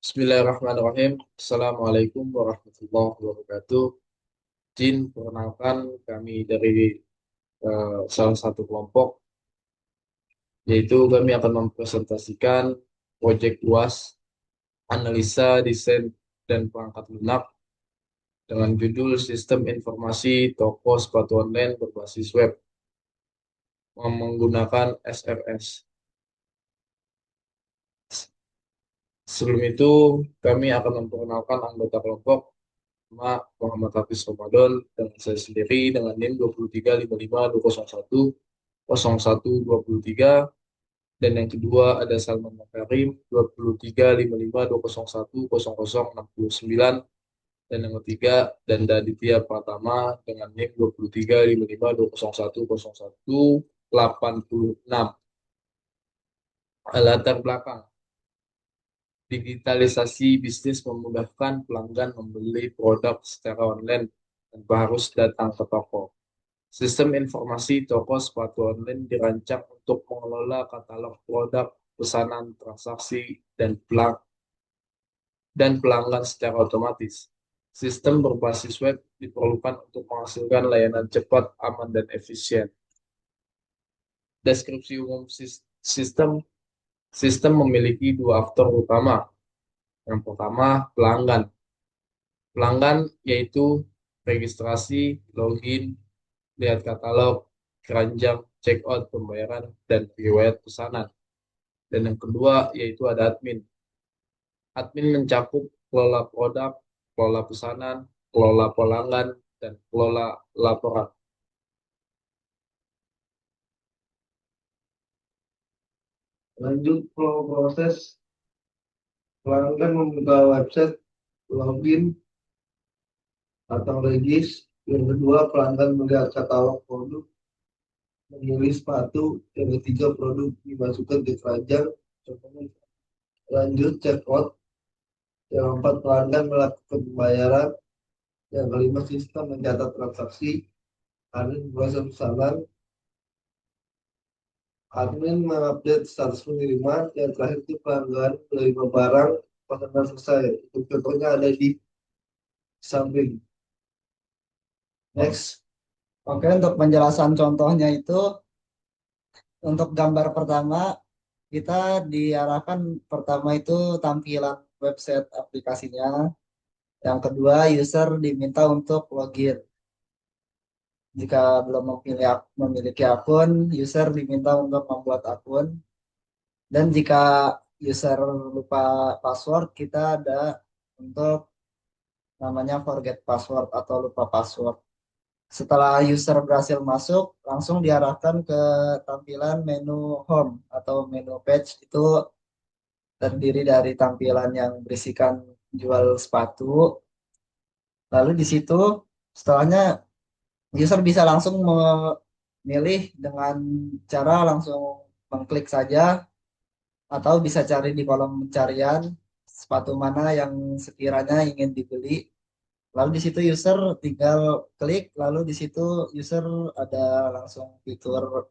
Bismillahirrahmanirrahim. Assalamualaikum warahmatullahi wabarakatuh. Jin, perkenalkan kami dari salah satu kelompok, yaitu kami akan mempresentasikan proyek UAS Analisa Desain dan Perangkat Lunak dengan judul Sistem Informasi Toko Sepatu Online Berbasis Web menggunakan SRS. Sebelum itu, kami akan memperkenalkan anggota kelompok. Nama Muhammad Hafiz Ramadan dan saya sendiri dengan NIM 23552010123, dan yang kedua ada Salman Makarim 23552010069, dan yang ketiga Danda Aditya Pratama dengan NIM 23552010180. Latar belakang: digitalisasi bisnis memudahkan pelanggan membeli produk secara online tanpa harus datang ke toko. Sistem informasi toko sepatu online dirancang untuk mengelola katalog produk, pesanan, transaksi, dan pelanggan secara otomatis. Sistem berbasis web diperlukan untuk menghasilkan layanan cepat, aman, dan efisien. Deskripsi umum sistem. Sistem memiliki dua aktor utama. Yang pertama, pelanggan. Pelanggan yaitu registrasi, login, lihat katalog, keranjang, check out, pembayaran, dan riwayat pesanan. Dan yang kedua yaitu ada admin. Admin mencakup kelola produk, kelola pesanan, kelola pelanggan, dan kelola laporan. Lanjut flow proses, pelanggan membuka website, login atau regis. Yang kedua, pelanggan melihat katalog produk, memilih sepatu. Yang ketiga, produk dimasukkan ke keranjang. Contohnya, lanjut checkout. Yang keempat, pelanggan melakukan pembayaran. Yang kelima, sistem mencatat transaksi. Admin proses pesanan. Admin mengupdate status pengiriman. Yang terakhir itu pelanggan menerima barang pesanan selesai. Untuk contohnya ada di samping. Next. Oke, untuk penjelasan contohnya itu, untuk gambar pertama, kita diarahkan pertama itu tampilan website aplikasinya. Yang kedua, user diminta untuk login. Jika belum memiliki akun, user diminta untuk membuat akun. Dan jika user lupa password, kita ada untuk namanya forget password atau lupa password. Setelah user berhasil masuk, langsung diarahkan ke tampilan menu home atau menu page. Itu terdiri dari tampilan yang berisikan jual sepatu. Lalu di situ setelahnya user bisa langsung memilih dengan cara langsung mengklik saja, atau bisa cari di kolom pencarian sepatu mana yang sekiranya ingin dibeli. Lalu di situ user tinggal klik, lalu di situ user ada langsung fitur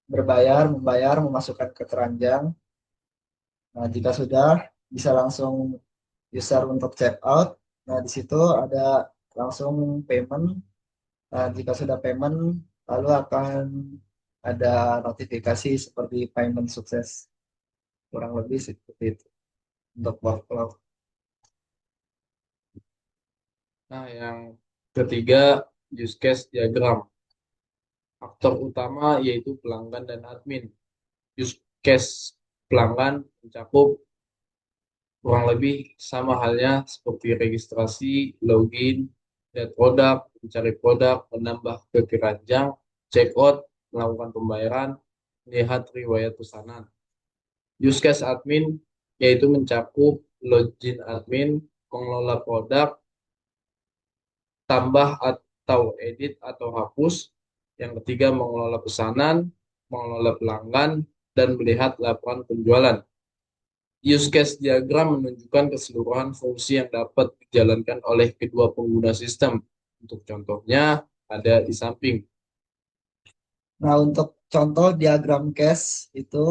berbayar, membayar, memasukkan ke keranjang. Nah, jika sudah, bisa langsung user untuk check out. Nah, di situ ada langsung payment. Nah, jika sudah payment, lalu akan ada notifikasi seperti payment sukses. Kurang lebih seperti itu untuk workflow. Nah, yang ketiga, use case diagram. Aktor utama yaitu pelanggan dan admin. Use case pelanggan mencakup kurang lebih sama halnya seperti registrasi, login, lihat produk, mencari produk, menambah ke keranjang, check out, melakukan pembayaran, lihat riwayat pesanan. Use case admin yaitu mencakup login admin, mengelola produk, tambah atau edit atau hapus. Yang ketiga mengelola pesanan, mengelola pelanggan, dan melihat laporan penjualan. Use case diagram menunjukkan keseluruhan fungsi yang dapat dijalankan oleh kedua pengguna sistem. Untuk contohnya ada di samping. Nah, untuk contoh diagram case itu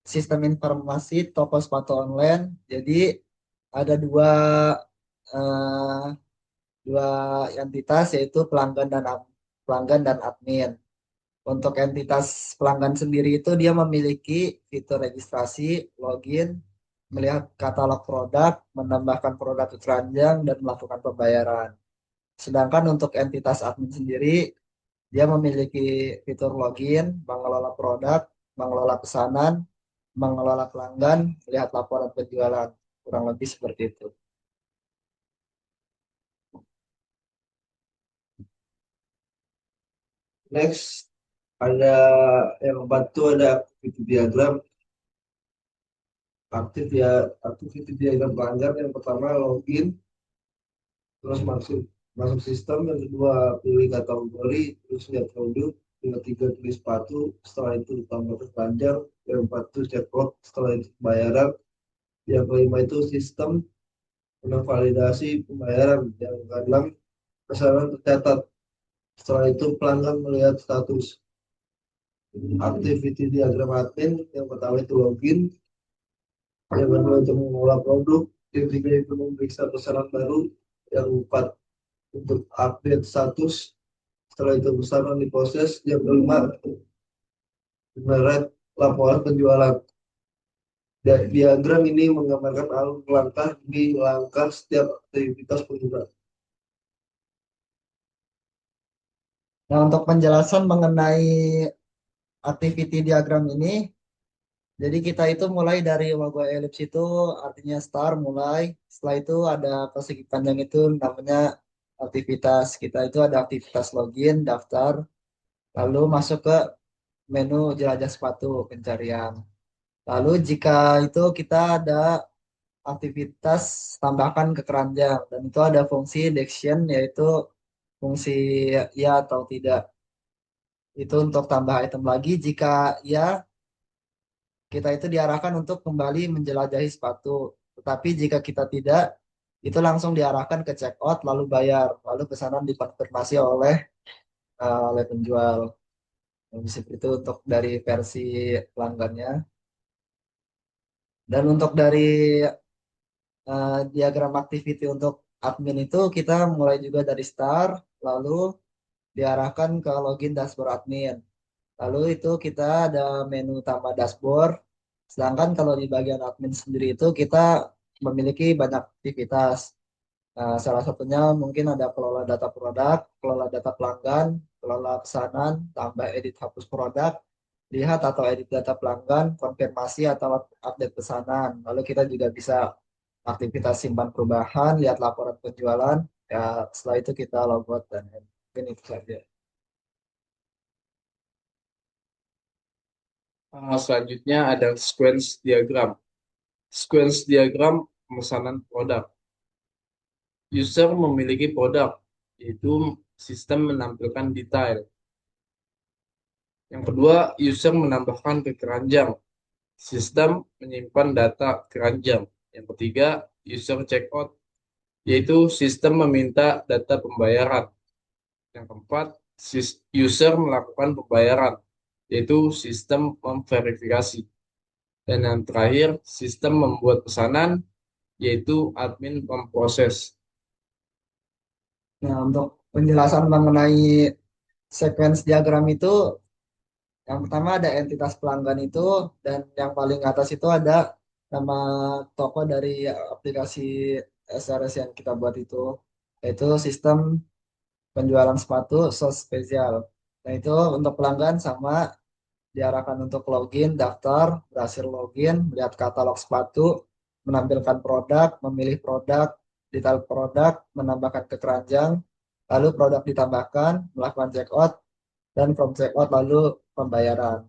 sistem informasi toko sepatu online. Jadi ada eh, dua entitas yaitu pelanggan dan admin. Untuk entitas pelanggan sendiri itu dia memiliki fitur registrasi, login, melihat katalog produk, menambahkan produk ke keranjang, dan melakukan pembayaran. Sedangkan untuk entitas admin sendiri, dia memiliki fitur login, mengelola produk, mengelola pesanan, mengelola pelanggan, melihat laporan penjualan. Kurang lebih seperti itu. Next, ada yang keempat itu ada activity diagram. Activity diagram pelanggan yang pertama login, terus masuk masuk sistem, yang kedua pilih kategori, terus lihat produk, yang ketiga pilih sepatu, setelah itu tambah ke keranjang, yang keempat itu checkout, setelah itu pembayaran, yang kelima itu sistem untuk validasi pembayaran, yang keenam pesanan tercatat, setelah itu pelanggan melihat status. Activity diagram admin yang pertama itu login, yang kedua itu mengolah produk, yang ketiga itu memeriksa pesanan baru, yang keempat untuk update status, setelah itu pesanan diproses, yang kelima generate laporan penjualan. Diagram ini menggambarkan alur langkah demi langkah setiap aktivitas pengguna. Nah, untuk penjelasan mengenai activity diagram ini, jadi kita itu mulai dari logo elips itu artinya start mulai. Setelah itu ada persegi panjang itu namanya aktivitas. Kita itu ada aktivitas login, daftar, lalu masuk ke menu jelajah sepatu pencarian. Lalu jika itu kita ada aktivitas tambahkan ke keranjang dan itu ada fungsi detection yaitu fungsi ya atau tidak. Itu untuk tambah item lagi jika ya kita itu diarahkan untuk kembali menjelajahi sepatu. Tetapi jika kita tidak, itu langsung diarahkan ke check out lalu bayar, lalu pesanan dikonfirmasi oleh penjual. Seperti itu untuk dari versi pelanggannya. Dan untuk dari diagram activity untuk admin itu kita mulai juga dari start, lalu diarahkan ke login dashboard admin. Lalu itu kita ada menu tambah dashboard. Sedangkan kalau di bagian admin sendiri itu kita memiliki banyak aktivitas. Nah, salah satunya mungkin ada kelola data produk, kelola data pelanggan, kelola pesanan, tambah edit hapus produk, lihat atau edit data pelanggan, konfirmasi atau update pesanan. Lalu kita juga bisa aktivitas simpan perubahan, lihat laporan penjualan. Ya, setelah itu kita logout dan mungkin itu saja. Selanjutnya ada sequence diagram. Sequence diagram pemesanan produk. User memiliki produk, yaitu sistem menampilkan detail. Yang kedua, user menambahkan ke keranjang. Sistem menyimpan data keranjang. Yang ketiga, user checkout, yaitu sistem meminta data pembayaran. Yang keempat, user melakukan pembayaran, yaitu sistem memverifikasi. Dan yang terakhir, sistem membuat pesanan, yaitu admin memproses. Nah, untuk penjelasan mengenai sequence diagram itu, yang pertama ada entitas pelanggan itu, dan yang paling atas itu ada nama toko dari aplikasi SRS yang kita buat itu, yaitu sistem penjualan sepatu sos spesial. Nah, itu untuk pelanggan sama diarahkan untuk login, daftar, berhasil login, melihat katalog sepatu, menampilkan produk, memilih produk, detail produk, menambahkan ke keranjang, lalu produk ditambahkan, melakukan check out, dan from check out lalu pembayaran.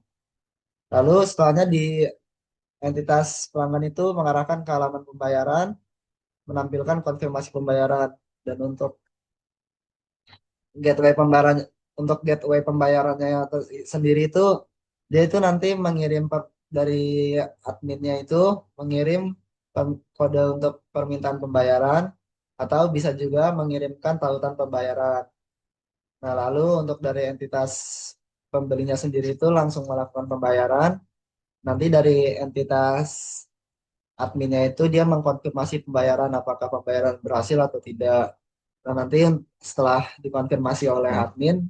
Lalu setelahnya di entitas pelanggan itu mengarahkan ke halaman pembayaran, menampilkan konfirmasi pembayaran. Dan gateway pembayaran untuk gateway pembayarannya sendiri itu dia itu nanti mengirim dari adminnya itu mengirim kode untuk permintaan pembayaran atau bisa juga mengirimkan tautan pembayaran. Nah, lalu untuk dari entitas pembelinya sendiri itu langsung melakukan pembayaran. Nanti dari entitas adminnya itu dia mengkonfirmasi pembayaran apakah pembayaran berhasil atau tidak. Nah, nanti setelah dikonfirmasi oleh admin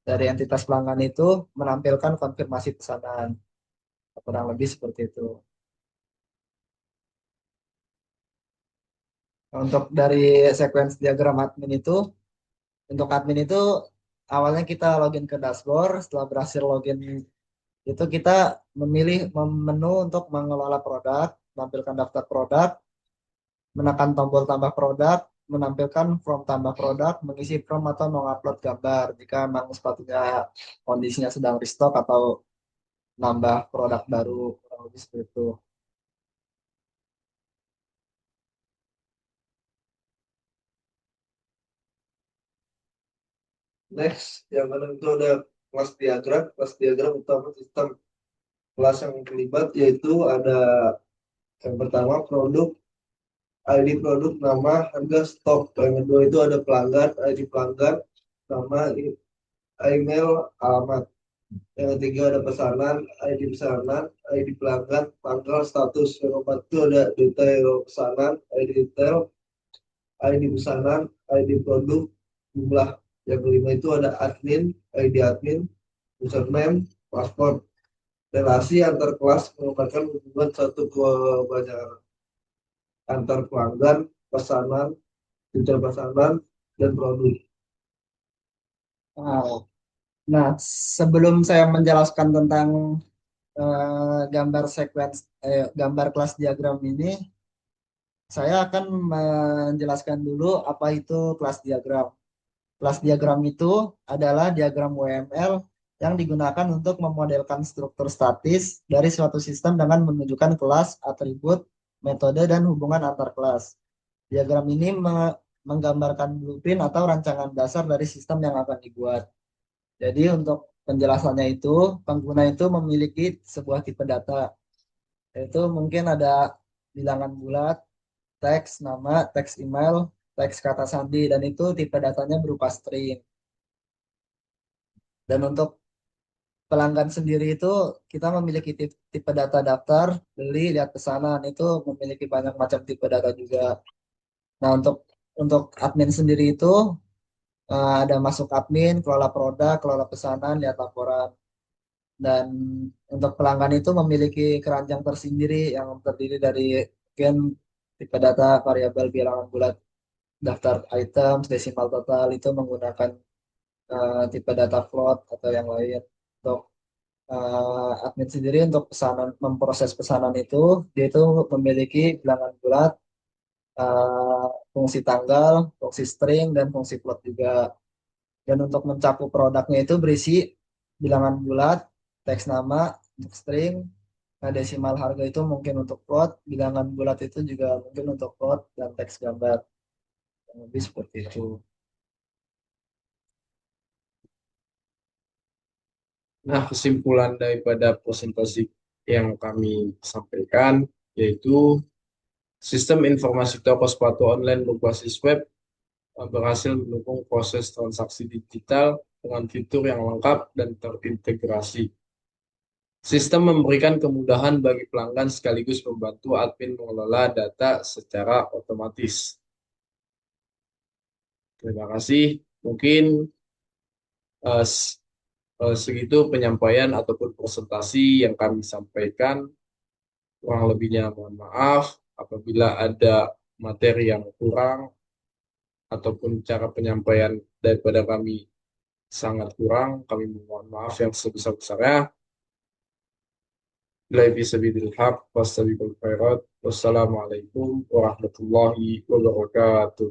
dari entitas pelanggan itu menampilkan konfirmasi pesanan. Kurang lebih seperti itu. Untuk dari sequence diagram admin itu, untuk admin itu awalnya kita login ke dashboard, setelah berhasil login itu kita memilih menu untuk mengelola produk, menampilkan daftar produk, menekan tombol tambah produk, menampilkan form tambah produk, mengisi form atau mengupload gambar jika memang sepatunya kondisinya sedang restock atau nambah produk baru, kurang lebih seperti itu. Next, yang mana itu ada kelas diagram utama sistem. Kelas yang terlibat yaitu ada yang pertama produk, ID produk, nama, harga, stok. Yang kedua itu ada pelanggan, ID pelanggan, nama, email, alamat. Yang ketiga ada pesanan, ID pelanggan, tanggal, status. Yang keempat itu ada detail pesanan, ID detail, ID pesanan, ID produk, jumlah. Yang kelima itu ada admin, ID admin, username, password. Relasi antar kelas merupakan hubungan satu kebanyakan antar pelanggan, pesanan, detail pesanan, dan produk. Nah, nah, sebelum saya menjelaskan tentang gambar sequence, gambar kelas diagram ini, saya akan menjelaskan dulu apa itu kelas diagram. Kelas diagram itu adalah diagram UML yang digunakan untuk memodelkan struktur statis dari suatu sistem dengan menunjukkan kelas, atribut, metode, dan hubungan antar kelas. Diagram ini menggambarkan blueprint atau rancangan dasar dari sistem yang akan dibuat. Jadi untuk penjelasannya itu, pengguna itu memiliki sebuah tipe data, yaitu mungkin ada bilangan bulat, teks nama, teks email, teks kata sandi, dan itu tipe datanya berupa string. Dan untuk pelanggan sendiri itu kita memiliki tipe data daftar, beli, lihat pesanan, itu memiliki banyak macam tipe data juga. Nah, untuk admin sendiri itu ada masuk admin, kelola produk, kelola pesanan, lihat laporan. Dan untuk pelanggan itu memiliki keranjang tersendiri yang terdiri dari mungkin tipe data, variabel, bilangan bulat, daftar item, desimal total itu menggunakan tipe data float atau yang lain. Untuk admin sendiri untuk pesanan memproses pesanan itu dia itu memiliki bilangan bulat, eh, fungsi tanggal, fungsi string dan fungsi float juga. Dan untuk mencakup produknya itu berisi bilangan bulat, teks nama untuk string, nah desimal harga itu mungkin untuk float, bilangan bulat itu juga mungkin untuk float dan teks gambar. Yang lebih seperti itu. Nah, kesimpulan daripada presentasi yang kami sampaikan yaitu sistem informasi toko sepatu online berbasis web berhasil mendukung proses transaksi digital dengan fitur yang lengkap dan terintegrasi. Sistem memberikan kemudahan bagi pelanggan sekaligus membantu admin mengelola data secara otomatis. Terima kasih. Mungkin eh, s- segitu penyampaian ataupun presentasi yang kami sampaikan. Kurang lebihnya mohon maaf apabila ada materi yang kurang ataupun cara penyampaian daripada kami sangat kurang. Kami mohon maaf yang sebesar-besarnya. Bila fisabilil haq, wassalamualaikum warahmatullahi wabarakatuh.